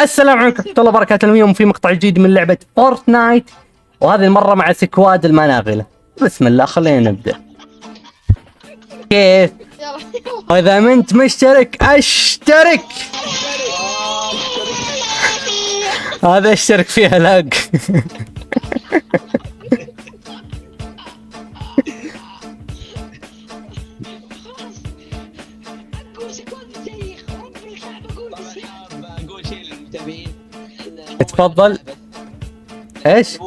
السلام عليكم ورحمة الله وبركاته. اليوم في مقطع جديد من لعبة فورتنايت، وهذه المرة مع سكواد المناغلة. بسم الله، خلينا نبدأ. كيف؟ وإذا ما أنت مشترك اشترك. هذا اشترك فيها لاج. تفضل. ايش؟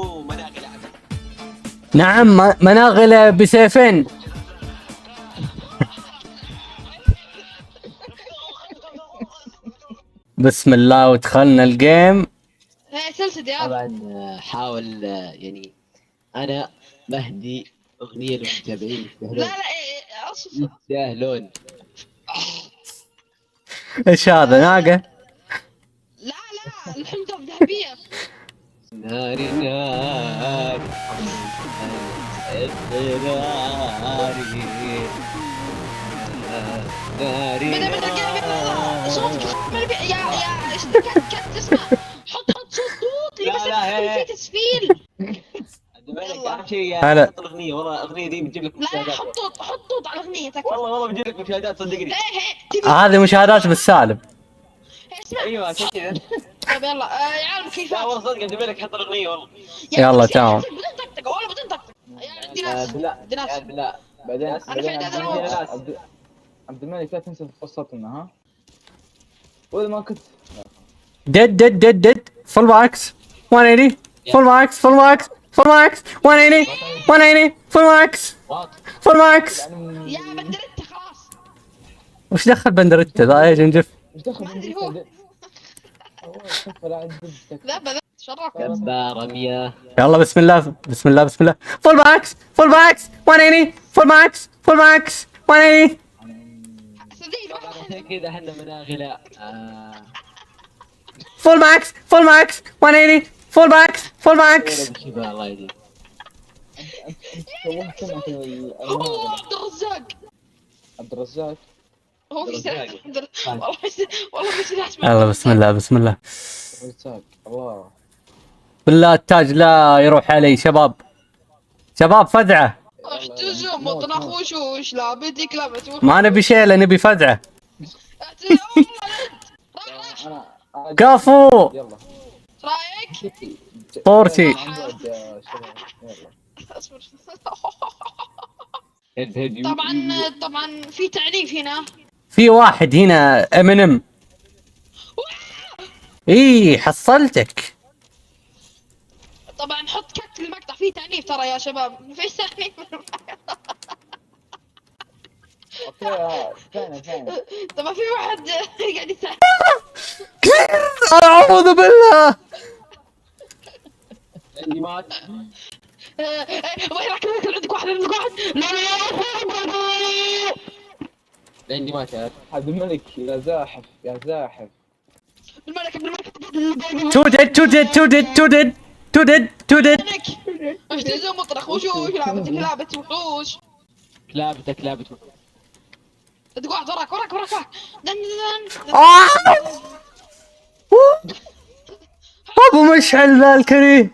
نعم، مناغل بسيفين. بسم الله ودخلنا الجيم. طبعا حاول يعني انا مهدي اغنيه للمتابعين لا يستاهلون. ايش هذا؟ ناقة؟ لا الحنطة الذهبية. نار نار بدأ صوتك يا ايش كانت تسمع. حط صوت لي بس في تسفيل. اهم شيء هلا. حط الاغنيه، والله الاغنيه دي بتجيب لك لا مشاهدات. حط على الاغنية تكفى. والله بتجيب لك مشاهدات صدقني. هذه مشاهدات بالسالب. اسمع. ايوه عشان كذا. طيب يلا يا عالم كيف. لا والله صدق اجيب لك حط الاغنيه والله. يلا تمام. بدون طقطقة والله بدون طقطقة. عندي ناس. بالله بعدين أنا في هذا عبد الملك لا تنسى تفصلنا ها. وإذا ما كنت ديد فول ماكس 180 فول ماكس 180 فول ماكس يا بندرت خلاص. وش دخل بندرتا ذا؟ ايش نجف؟ ايش دخل؟ ما أدري هو. لا بدأت شرفك. كبار مياه. يلا بسم الله فول ماكس 180 فول ماكس 180. صدقني عشان كذا احنا مناغلة. فول ماكس 180 فول ماكس. شباب الله يهديك. هو عبد الرزاق. عبد الرزاق هو في سلاح الحمد لله. والله في سلاح. يلا بسم الله الرزاق الله. بالله التاج لا يروح علي. شباب فزعة. احتجوا مطرح وشوش لا بدك لا بتوح. ما نبي شيلة، نبي فزعة. انا كفو. يلا رايك؟ طورتي. يا شباب يلا. اصبر. هد طبعا في تعريف هنا. في واحد هنا امينيم. ايه حصلتك. طبعا حط كت المقطع فيه تعنيف ترى يا شباب. فيش تعنيف. اوكي ثاني طبعا في واحد قاعد يتعنف. اعوذ بالله. عندي مات. وين عندك واحد لا عندي مات يا عبد الملك يا زاحف بالملك تو ديد. احتجوا مطرح وشوش لعبة وحوش. كلابتك تقعد وراك دن ابو مشعل ذا الكريم.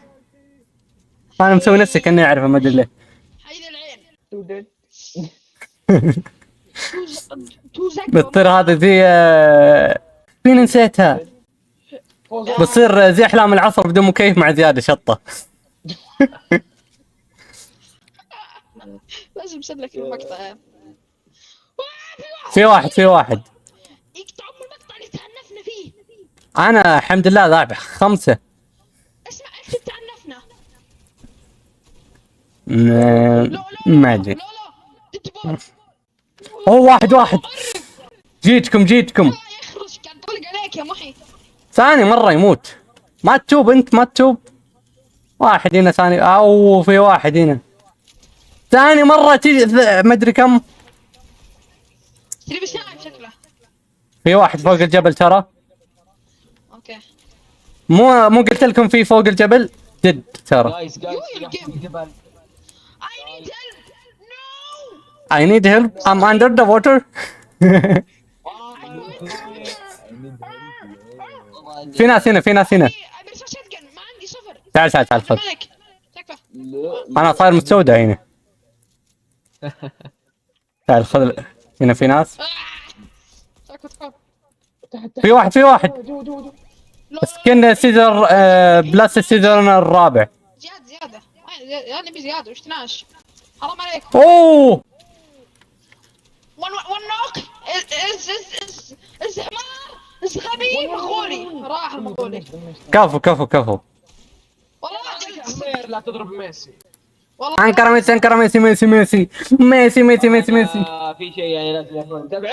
انا مسوي نفسي كاني اعرفه، ما ادري ليه. حيد العين. بتصير هذا زي فين نسيتها. بتصير زي احلام العصر بدون مكيف مع زياده شطه. لازم سلك المقطع. في واحد يقطعوا من المقطع اللي تعنفنا فيه. انا الحمد لله ذابح 5. اسمع ايش تعنفنا. ما ادري. لا تتبور. هو واحد. جيتكم يخرج قاعد طلق عليك يا محي. ثاني مرة يموت. ما تتوب. واحد هنا ثاني، او في واحد هنا ثاني مرة تيجي ما ادري كم. تبي سنايب شكله. في واحد فوق الجبل ترى. اوكي. مو قلت لكم في فوق الجبل جد ترى. جايز I need help. No. I need help. I'm under the water. الله في ناس هنا في ناس هنا. ابي رصاص شتقن ما عندي صفر. تعال تعال تعال عبد خذ. الملك تكفى. لا انا صاير مستودع هنا. تعال خذ. هنا في ناس. تكفى تكفى. تحت في واحد في واحد. جو جو جو. بس كنا سيزر بلس السيزر الرابع. زيادة يا نبي زيادة وش تناش. حرام عليك. اوه ون نوك. الحمار الغبي مغولي راح المغولي. كفو كفو كفو. والله عمير لا تضرب ميسي. والله انكر ميسي انكر ميسي ميسي ميسي ميسي ميسي ميسي ميسي. في شيء يعني لازم يكون تبع.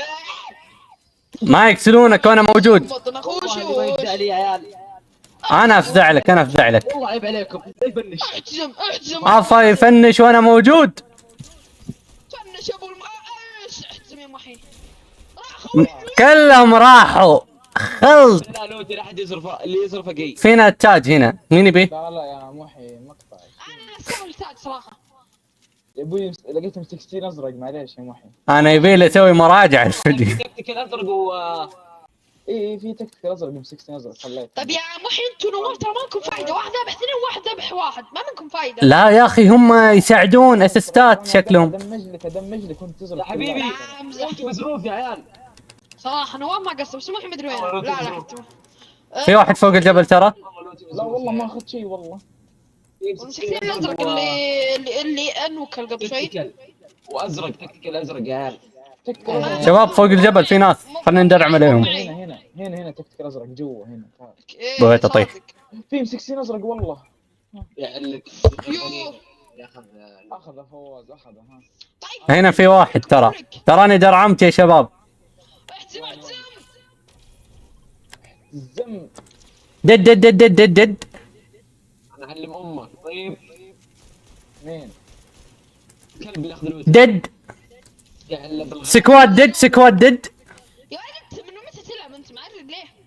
ما يكسلونك وانا موجود. بطن اخوش والله ما يفزع لي يا عيال. انا افزع لك انا افزع لك. والله عيب عليكم يفنش. احجم عفا يفنش وانا موجود. فنش ابو ايش احجم يا محي. راح اخوي. كلهم راحوا خلط. لا لوتي لا احد يصرف اللي يصرفه قي. فينا التاج هنا مين يبي؟ لا لا يا محي مقطع. انا اسوي التاج صراحة. يا ابوي لقيت M16 ازرق معليش يا محي. انا يبي لي اسوي مراجعه الفيديو. تكتيك الازرق و اي في تكتيك ازرق M16 ازرق خليته. طيب يا محي انتوا نور ترى ما لكم فايدة. واحد ذبح اثنين وواحد ذبح واحد ما منكم فايدة. لا يا اخي هم يساعدون اسيستات شكلهم. ادمج لك كنت تزرق. يا حبيبي امزح. انتوا مزروف يا عيال. صراحة نواف ما قصر بس محي مدري وين. لا لا حتى في واحد فوق الجبل ترى. لا والله ما اخذت شيء والله. والمسكين الازرق اللي انوكل قبل شوي. تكتيكال وازرق تكتيكال ازرق يا عيال. شباب فوق الجبل في ناس خلينا ندرعم عليهم. هنا تكتيك ازرق جوا هنا. بغيت أطيح. في M16 ازرق والله. يعلك يوه. ياخذ اخذ فواز اخذه ها. طيب هنا في واحد تراني درعمت يا شباب. احزم احزم. الزم. دد دد دد دد دد دد. انا اعلم امك. طيب مين؟ كلب اللي ياخذ الوتر دد يعلم بالغ. سكواد دد سكواد دد. يا ولد من متى تلعب انت معرب ليه؟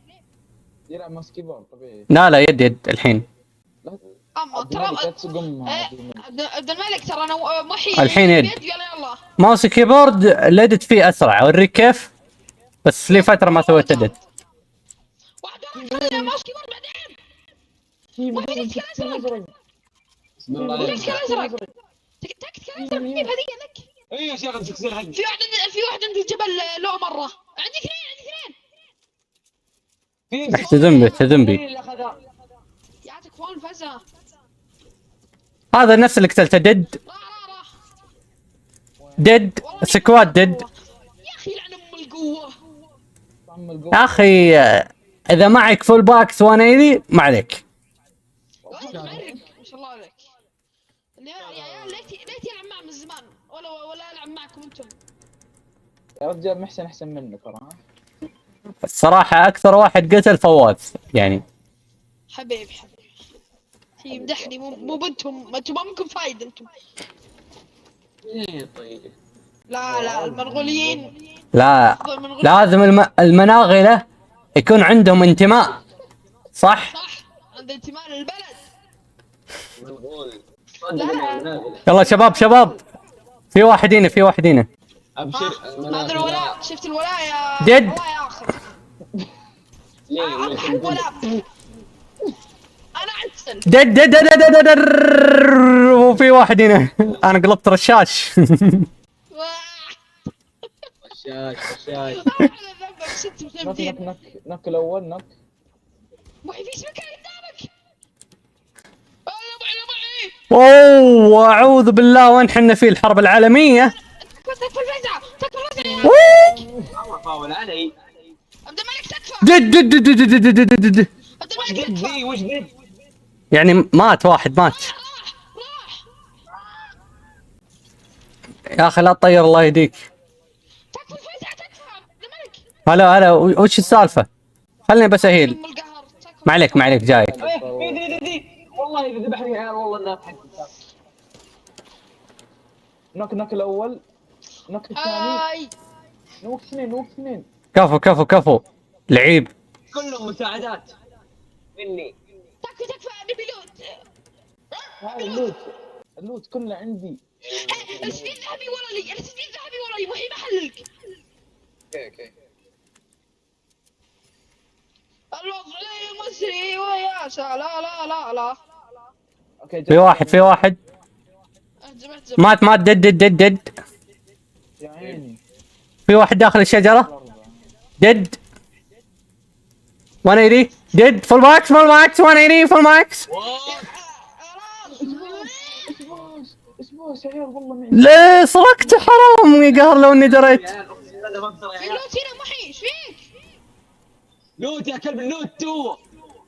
يلعب ماوس كيبورد طبيعي. لا لا يد يد الحين. لا اما عبد ترى الملك لا تقوم عبد الملك ترى انا محي الحين يد. يلا يلا. ماوس كيبورد لدت فيه اسرع اوريك كيف. بس لي فتره ما سويت دد. واحد خذ الماوس كيبورد بعدين. في ما في تكتيك ازرق. بسم الله عليك. تكتيك ازرق. تكتيك ازرق كيف هذه لك؟ اي يا شيخ امسك سير حقي. في واحد عند الجبل لو مرة. عندي اثنين عندي اثنين. احتزم بي احتزم بي. اللي اخذها. يعطيك فون فزة. هذا نفس اللي قتلته دد راح. دد سكواد دد. يا اخي لعن ام القوة. طعم القوة. يا اخي اذا معك فول باكس وانا ايدي ما عليك. معرق ما شاء الله عليك. يا عيال ليت يلعب معه من زمان ولا العب معكم انتم. يا رجال محسن احسن منك ترى ها. الصراحه اكثر واحد قتل فواز يعني. حبيبي يمدحني مو بنتم انتم ما منكم فايدة انتم. ايه طيب. لا المنغوليين. لا لازم المناغله يكون عندهم انتماء صح. صح عند انتماء للبلد. منغول. يلا شباب في واحد هنا في واحد هنا. ابشر. هذا الولاء شفت الولاء يا دد. الله ياخذ. ليه احب ولاء. انا عسل. دد دد دد دد دد. وفي واحد هنا. انا قلبت رشاش. رشاش رشاش. نك الاول نك. محي في مكان قدامك. يا معي. اوه اعوذ بالله وين حنا في الحرب العالميه. تكفى الفزع تكفى الفزع. الله فاول علي. عبد الملك تكفى. دد دد دد دد دد دد دد دد. عبد الملك تكفى. وش ذي؟ يعني مات واحد مات. راح. يا اخي لا تطير الله يهديك. تكفى الفزع تكفى عبد الملك. هلا وش السالفه؟ خلني بس اهيل. ام القهر تكفى. ما عليك جايك. ذي والله اذا ذبحني يا عيال والله الناس حقي. نك الاول. نك الثاني. هاي. نوك اثنين. كفو لعيب. كلهم مساعدات مني. تكفى نبي لوت. هاي اللوت كله عندي. السديد ذهبي ورا لي محي محلك. اوكي. الوضع مصري ويا لا لا لا لا. اوكي في واحد في واحد اهزم. مات دد. يا عيني في واحد داخل الشجرة الأربعة. دد 180 دد فول ماكس 180 فول ماكس. اسبوس يا عيال والله معي. ليه سرقت حرام يا قهر لو اني دريت. هذا ما اقدر في يا لوت هنا محي ايش فيك؟ لوت يا كلب اللوت تو.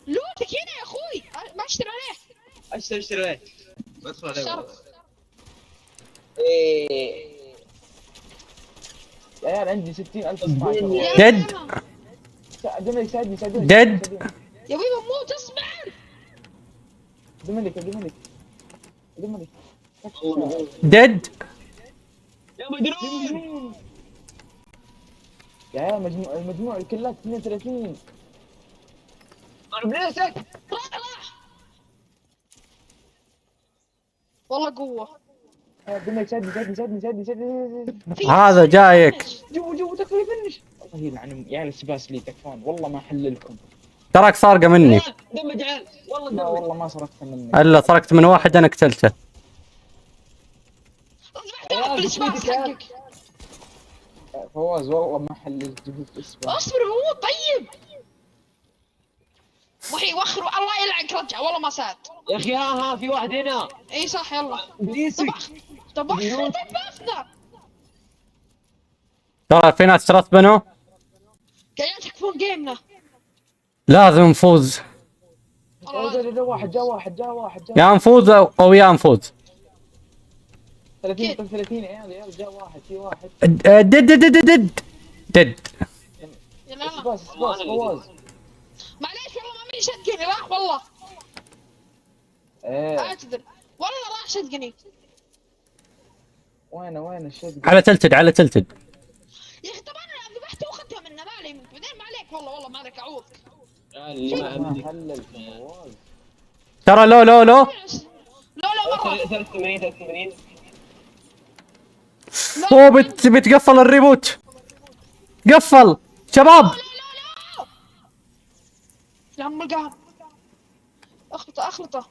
لوتك هنا يا اخوي ما اشتري عليه. اشتري ليه؟ بدخل عليه شرف. ايه يا عيال عندي 60,000 اصبع. يا دد. دملك ساعدني دد. يا بيبا موت اصبر. دملك دد يا مجنون. يا عيال المجموع الكلات 32. ضرب ليسك. راح. والله قوة. دملك ساعدني. هذا جايك. جو تكفى فنش. الله يلعن يا عيال السباس لي تكفون والله ما احللكم. تراك سارقة مني. دمج عيال والله لا دمج. والله ما سرقت منك. الا سرقت من واحد انا قتلته. اصبر السباس حقك. فواز والله ما حللت جهود السباس. اصبر بموت طيب. محي وخر الله يلعنك رجع والله ما ساعد. يا اخي ها في واحد هنا. اي صح يلا. بليسك. طب وخر تبافنا. ترى في ناس ترسبنوا قاعدين تكفون جيمنا. لازم نفوز. والله جا واحد يا نفوز او يا نفوز. 30 30 يا عيال جا واحد في واحد. دد يلا سباس فواز. معليش والله ما مني شدقني راح والله. ايه اعتذر والله راح شدقني. وين الشد. على تلتد. يا اخي طبعا انا ذبحته واخذتها منه ما علي منك بعدين ما عليك والله ما عليك اعوذك. اللي ما ما عندي حلل فواز. ترى لو لا لا مرة 83 هو بتقفل الريبوت. قفل شباب. لا يا عم القهر. اخلطه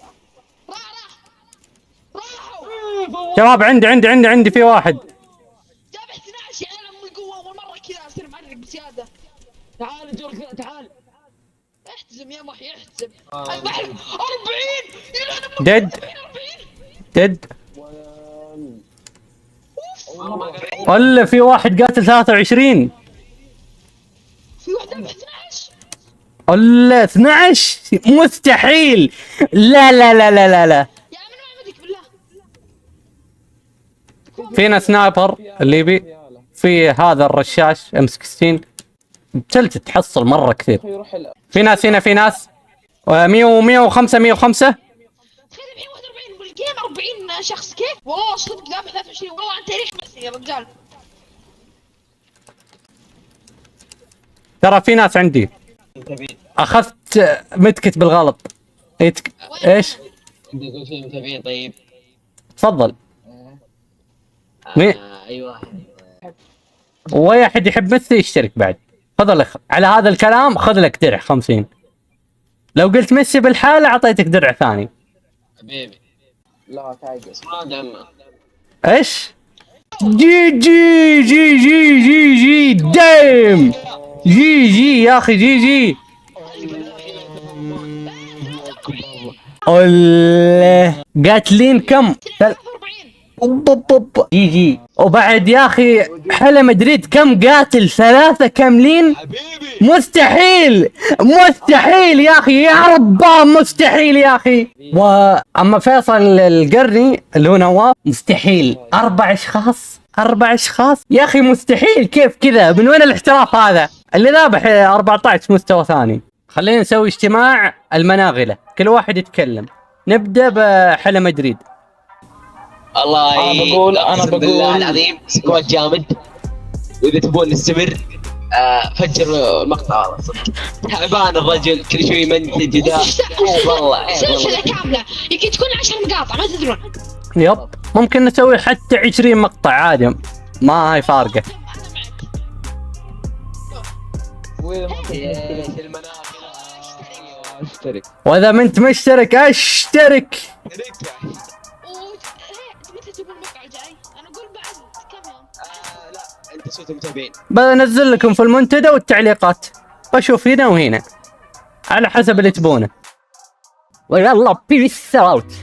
راحوا شباب عندي في واحد. جاب 12 يا عم القوة اول مرة كذا اصير معرق بزيادة. تعال جورج تعال. احتزم يا محي احتزم. البحر 40 يلعن دد اوف ولا في واحد قاتل 23 في واحدة ب 12. ولا 12 مستحيل. لا يا عم انا ما عمدك بالله. فينا سنايبر الليبي في هذا الرشاش ام 16 بتلت تحصل مره كثير. يروح في ناس هنا 105 تخيل 141 بالجيم 40 شخص كيف؟ والله صدق ذابح 23 والله عن تاريخ بس يا رجال. ترى في ناس عندي اخذت متكت بالغلط. ايش بيقول في متابعين طيب. تفضل. مين؟ اي واحد. واحد يحب ميسي يشترك بعد. خذ لك على هذا الكلام خذ لك درع 50. لو قلت ميسي بالحالة اعطيتك درع ثاني. حبيبي لا تعجز. ما دمه. ايش؟ جي دايم جي يا اخي جي الله قاتلين كم 43 جي وبعد يا اخي حلا مدريد كم قاتل 3 كاملين. مستحيل يا اخي يا رباه مستحيل يا اخي. واما فيصل القرني اللي هو نواف مستحيل 4 اشخاص يا اخي مستحيل. كيف كذا من وين الاحتراف هذا اللي ذابح 14 مستوى ثاني. خلينا نسوي اجتماع المناغلة كل واحد يتكلم. نبدأ بحلا مدريد. الله أنا بقول بالله العظيم سكواد جامد. واذا تبون نستمر فجر المقطع هذا صدق. تعبان الرجل كل شوي يمنتج ذا. والله سلسلة كاملة يمكن تكون 10 مقاطع ما تدرون. يب ممكن نسوي حتى 20 مقطع عادي ما هي فارقة. انا معك. وين ما ايش المناخ اشترك. واذا ما انت مشترك اشترك. متى تبون المقطع الجاي؟ انا اقول بعد كم يوم. لا انت صوت متابعين. بنزل لكم في المنتدى والتعليقات، بشوف هنا وهنا على حسب اللي تبونه. ويلا بيس اوت.